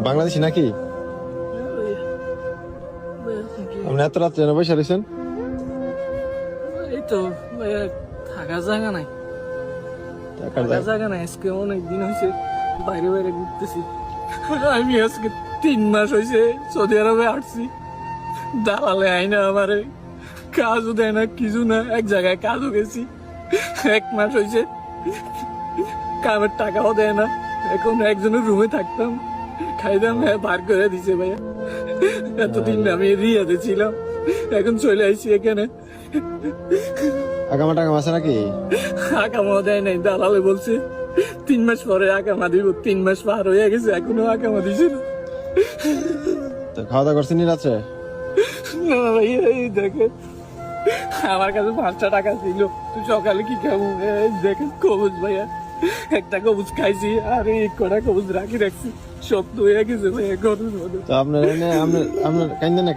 বাংলাদেশি নাকি? আপনি এত রাত্রে যেন বসে রয়েছেন? এই তো ভাইয়া থাকার জায়গা নাই, থাকার জায়গা নাই। আজকে অনেকদিন হয়েছে বাইরে বাইরে ঘুরতেছি। আমি আজকে 3 মাস হয়েছে সৌদি আরবে আসছি। দালালে আইনা আমারে কাজও দেয় না, কিছু না। এক জায়গায় কাজও গেছি, 1 মাস হয়েছে কামের টাকাও দেয় না। এখন একজনের রুমে থাকতাম, খাইতাম, বার করে দিছে ভাইয়া। এতদিন আমি রিয়াদে ছিলাম, এখন চলে আইছি এখানে। আগামা টাকাম আছে নাকি? আকামা দেয় নাই, দালালে বলছে 3 মাস পরে আকামা দিব। 3 মাস পার হয়ে গেছে, এখনো আকামা দিছে না। তো খাওয়া দাওয়া করছেন রাত্রে? না ভাইয়া, এই দেখে আমার কাছে 5টা টাকা ছিল, তুই সকালে কি খাবো? এই দেখে কবুজ ভাইয়া, একটা কবুজ খাইছি আর এই কটা কবুজ রাখি রাখছি, সব তো হয়ে গেছে ভাইয়া ঘরের মধ্যে। তো আপনার কাইন্দেন না